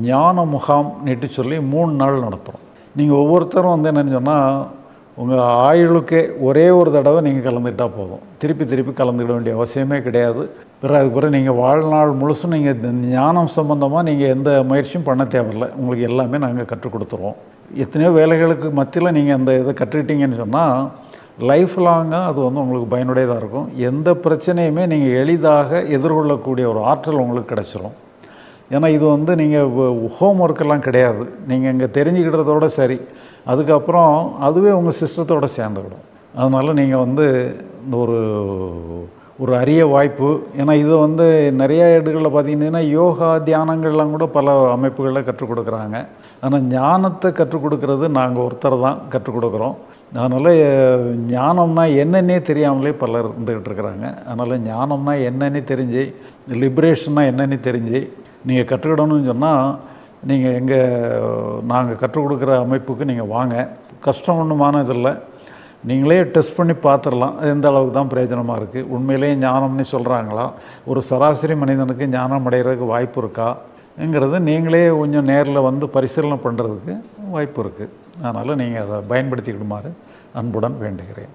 ஞான முகாம்னுட்டு சொல்லி 3 நாள் நடத்துகிறோம். நீங்கள் ஒவ்வொருத்தரும் வந்து என்னென்னு சொன்னால், உங்கள் ஆயுளுக்கே ஒரே ஒரு தடவை நீங்கள் கலந்துக்கிட்டால் போதும். திருப்பி திருப்பி கலந்துக்கிட வேண்டிய அவசியமே கிடையாது. அதுக்கு பிறகு நீங்கள் வாழ்நாள் முழுசும் நீங்கள் ஞானம் சம்பந்தமாக நீங்கள் எந்த முயற்சியும் பண்ண தேவையில்லை. உங்களுக்கு எல்லாமே நாங்கள் கற்றுக் கொடுத்துருவோம். எத்தனையோ வேலைகளுக்கு மத்தியில் நீங்கள் அந்த இதை கற்றுக்கிட்டீங்கன்னு சொன்னால், லைஃப் லாங்காக அது வந்து உங்களுக்கு பயனுடையதாக இருக்கும். எந்த பிரச்சனையுமே நீங்கள் எளிதாக எதிர்கொள்ளக்கூடிய ஒரு ஆற்றல் உங்களுக்கு கிடச்சிரும். ஏன்னா இது வந்து நீங்கள் ஹோம் ஒர்க்கெல்லாம் கிடையாது. நீங்கள் இங்கே தெரிஞ்சுக்கிட்டதோடு சரி, அதுக்கப்புறம் அதுவே உங்கள் சிஸ்டத்தோடு சேர்ந்துக்கிடும். அதனால் நீங்கள் வந்து இந்த ஒரு அரிய வாய்ப்பு. ஏன்னா இது வந்து நிறைய இடங்களில் பார்த்திங்கன்னா யோகா தியானங்கள்லாம் கூட பல அமைப்புகளில் கற்றுக் கொடுக்குறாங்க. ஆனால் ஞானத்தை கற்றுக் கொடுக்கறது நாங்கள் ஒருத்தர் தான் கற்றுக் கொடுக்குறோம். அதனால் ஞானம்னா என்னன்னே தெரியாமலே பலர் இருந்துக்கிட்டு இருக்கிறாங்க. அதனால் ஞானம்னா என்னன்னு தெரிஞ்சு, லிபரேஷன்னா என்னன்னு தெரிஞ்சு நீங்கள் கற்றுக்கிடணும்னு சொன்னால், நாங்கள் கற்றுக் கொடுக்குற அமைப்புக்கு நீங்கள் வாங்க. கஷ்டம் ஒன்றுமானதில்லை. நீங்களே டெஸ்ட் பண்ணி பார்த்துடலாம் எந்த அளவுக்கு தான் பிரயோஜனமாக இருக்குது. உண்மையிலேயே ஞானம்னு சொல்கிறாங்களா, ஒரு சராசரி மனிதனுக்கு ஞானம் அடைகிறதுக்கு வாய்ப்பு இருக்காங்கிறது நீங்களே கொஞ்சம் நேரில் வந்து பரிசீலனை பண்ணுறதுக்கு வாய்ப்பு இருக்குது. அதனால் நீங்கள் அதை பயன்படுத்திக்கிடுமாறு அன்புடன் வேண்டுகிறேன்.